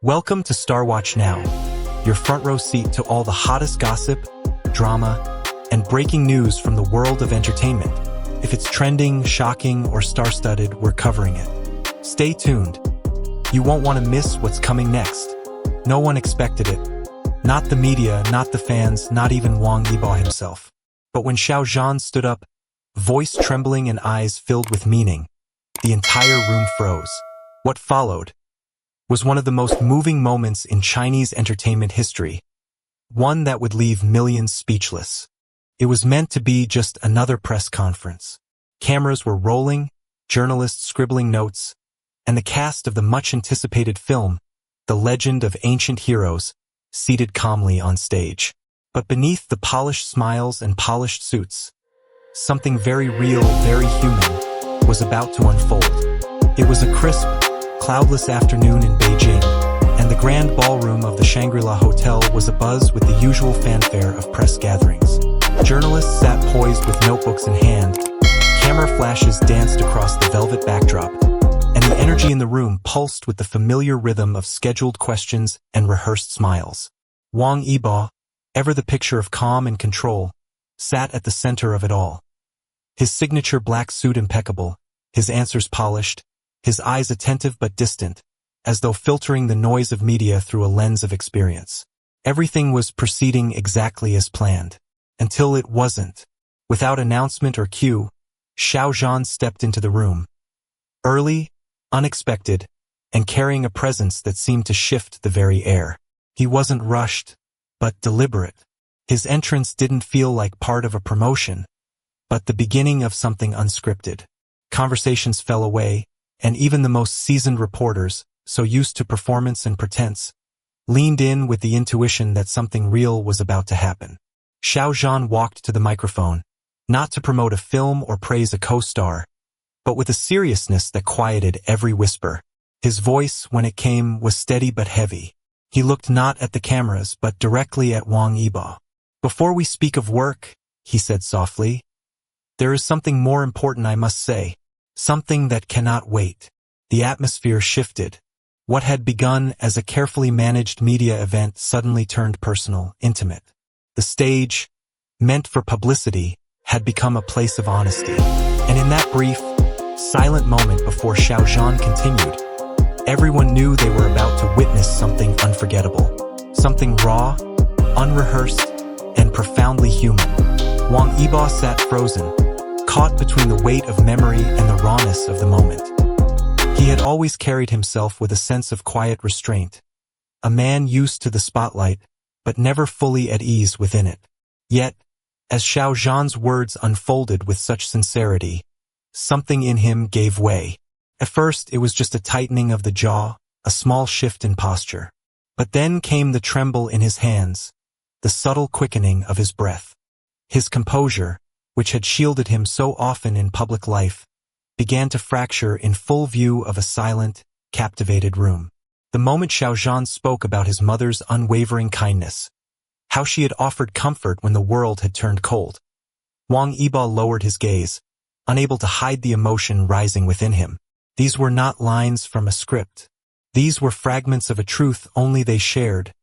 Welcome to Star Watch Now, your front row seat to all the hottest gossip, drama, and breaking news from the world of entertainment. If it's trending, shocking, or star-studded, we're covering it. Stay tuned. You won't want to miss what's coming next. No one expected it. Not the media, not the fans, not even Wang Yibo himself. But when Xiao Zhan stood up, voice trembling and eyes filled with meaning, the entire room froze. What followed was one of the most moving moments in Chinese entertainment history, one that would leave millions speechless. It was meant to be just another press conference. Cameras were rolling, journalists scribbling notes, and the cast of the much-anticipated film, The Legend of Ancient Heroes, seated calmly on stage. But beneath the polished smiles and polished suits, something very real, very human, was about to unfold. It was a crisp, cloudless afternoon in Beijing, and the grand ballroom of the Shangri-La Hotel was abuzz with the usual fanfare of press gatherings. Journalists sat poised with notebooks in hand, camera flashes danced across the velvet backdrop, and the energy in the room pulsed with the familiar rhythm of scheduled questions and rehearsed smiles. Wang Yibo, ever the picture of calm and control, sat at the center of it all. His signature black suit impeccable, his answers polished, his eyes attentive but distant, as though filtering the noise of media through a lens of experience. Everything was proceeding exactly as planned. Until it wasn't. Without announcement or cue, Xiao Zhan stepped into the room. Early, unexpected, and carrying a presence that seemed to shift the very air. He wasn't rushed, but deliberate. His entrance didn't feel like part of a promotion, but the beginning of something unscripted. Conversations fell away, and even the most seasoned reporters, so used to performance and pretense, leaned in with the intuition that something real was about to happen. Xiao Zhan walked to the microphone, not to promote a film or praise a co-star, but with a seriousness that quieted every whisper. His voice, when it came, was steady but heavy. He looked not at the cameras, but directly at Wang Yibo. "Before we speak of work," he said softly, "there is something more important I must say. Something that cannot wait." The atmosphere shifted. What had begun as a carefully managed media event suddenly turned personal, intimate. The stage, meant for publicity, had become a place of honesty. And in that brief, silent moment before Xiao Zhan continued, everyone knew they were about to witness something unforgettable. Something raw, unrehearsed, and profoundly human. Wang Yibo sat frozen, caught between the weight of memory and the rawness of the moment. He had always carried himself with a sense of quiet restraint, a man used to the spotlight, but never fully at ease within it. Yet, as Xiao Zhan's words unfolded with such sincerity, something in him gave way. At first, it was just a tightening of the jaw, a small shift in posture. But then came the tremble in his hands, the subtle quickening of his breath. His composure, which had shielded him so often in public life, began to fracture in full view of a silent, captivated room. The moment Xiao Zhan spoke about his mother's unwavering kindness, how she had offered comfort when the world had turned cold, Wang Yibo lowered his gaze, unable to hide the emotion rising within him. These were not lines from a script. These were fragments of a truth only they shared,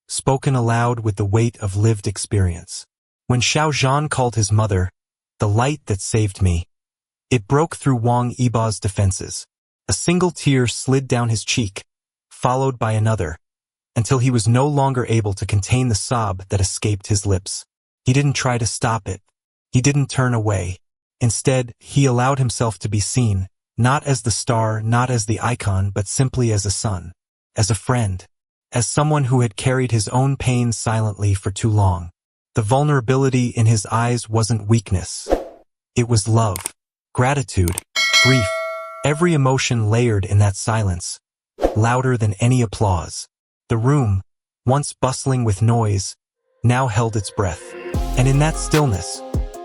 spoken aloud with the weight of lived experience. When Xiao Zhan called his mother, "the light that saved me," it broke through Wang Yibo's defenses. A single tear slid down his cheek, followed by another, until he was no longer able to contain the sob that escaped his lips. He didn't try to stop it. He didn't turn away. Instead, he allowed himself to be seen, not as the star, not as the icon, but simply as a son, as a friend, as someone who had carried his own pain silently for too long. The vulnerability in his eyes wasn't weakness. It was love, gratitude, grief, every emotion layered in that silence, louder than any applause. The room, once bustling with noise, now held its breath. And in that stillness,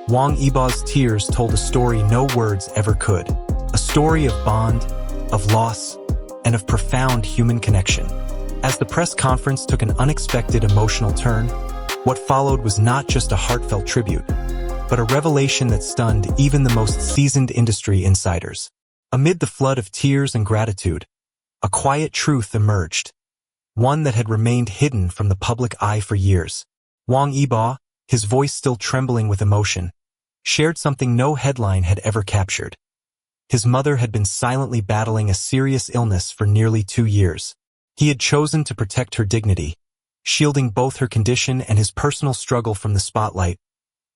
Wang Yibo's tears told a story no words ever could. A story of bond, of loss, and of profound human connection. As the press conference took an unexpected emotional turn, what followed was not just a heartfelt tribute, but a revelation that stunned even the most seasoned industry insiders. Amid the flood of tears and gratitude, a quiet truth emerged. one that had remained hidden from the public eye for years. Wang Yibo, his voice still trembling with emotion, shared something no headline had ever captured. His mother had been silently battling a serious illness for nearly 2 years. He had chosen to protect her dignity, shielding both her condition and his personal struggle from the spotlight,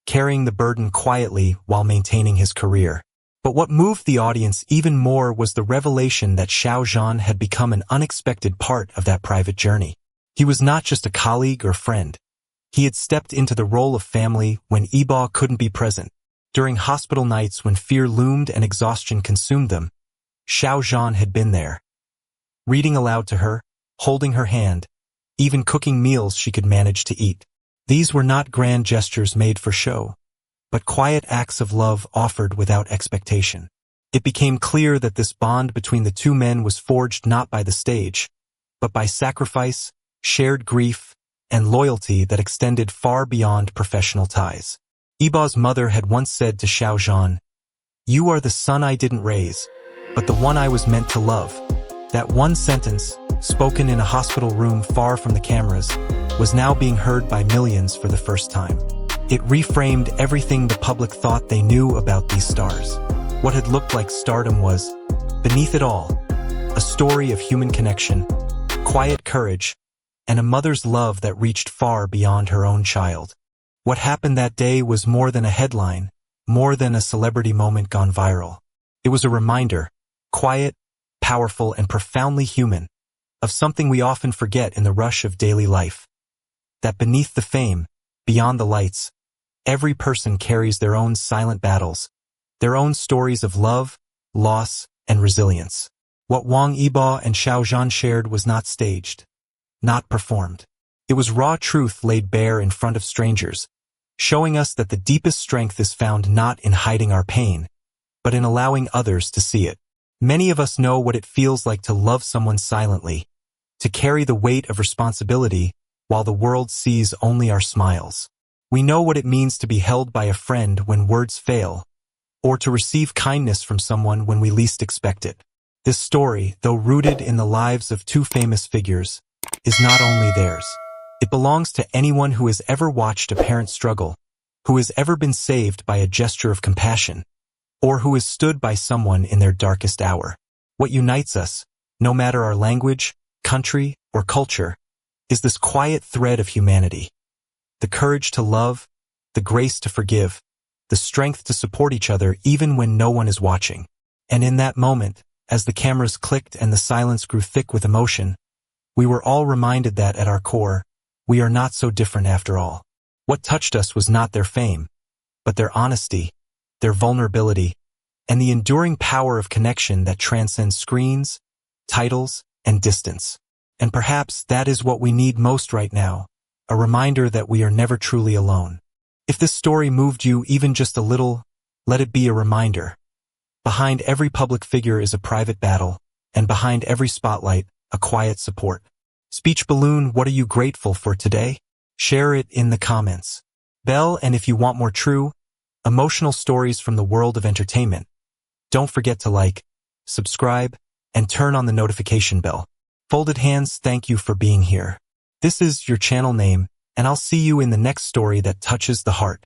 carrying the burden quietly while maintaining his career. But what moved the audience even more was the revelation that Xiao Zhan had become an unexpected part of that private journey. He was not just a colleague or friend. He had stepped into the role of family when Yibo couldn't be present. During hospital nights when fear loomed and exhaustion consumed them, Xiao Zhan had been there, reading aloud to her, holding her hand, even cooking meals she could manage to eat. These were not grand gestures made for show, but quiet acts of love offered without expectation. It became clear that this bond between the two men was forged not by the stage, but by sacrifice, shared grief, and loyalty that extended far beyond professional ties. Yibo's mother had once said to Xiao Zhan, "You are the son I didn't raise, but the one I was meant to love." That one sentence, spoken in a hospital room far from the cameras, was now being heard by millions for the first time. It reframed everything the public thought they knew about these stars. What had looked like stardom was, beneath it all, a story of human connection, quiet courage, and a mother's love that reached far beyond her own child. What happened that day was more than a headline, more than a celebrity moment gone viral. It was a reminder, quiet, powerful, and profoundly human, of something we often forget in the rush of daily life. That beneath the fame, beyond the lights, every person carries their own silent battles, their own stories of love, loss, and resilience. What Wang Yibo and Xiao Zhan shared was not staged, not performed. It was raw truth laid bare in front of strangers, showing us that the deepest strength is found not in hiding our pain, but in allowing others to see it. Many of us know what it feels like to love someone silently, to carry the weight of responsibility while the world sees only our smiles. We know what it means to be held by a friend when words fail, or to receive kindness from someone when we least expect it. This story, though rooted in the lives of two famous figures, is not only theirs. It belongs to anyone who has ever watched a parent struggle, who has ever been saved by a gesture of compassion, or who has stood by someone in their darkest hour. What unites us, no matter our language, country, or culture, is this quiet thread of humanity. The courage to love, the grace to forgive, the strength to support each other even when no one is watching. And in that moment, as the cameras clicked and the silence grew thick with emotion, we were all reminded that, at our core, we are not so different after all. What touched us was not their fame, but their honesty, their vulnerability, and the enduring power of connection that transcends screens, titles, and distance. And perhaps that is what we need most right now, a reminder that we are never truly alone. If this story moved you even just a little, let it be a reminder. Behind every public figure is a private battle, and behind every spotlight, a quiet support. Speech Balloon, what are you grateful for today? Share it in the comments. Bell, and if you want more true, emotional stories from the world of entertainment, don't forget to like, subscribe, and turn on the notification bell. Folded Hands, thank you for being here. This is your channel name, and I'll see you in the next story that touches the heart.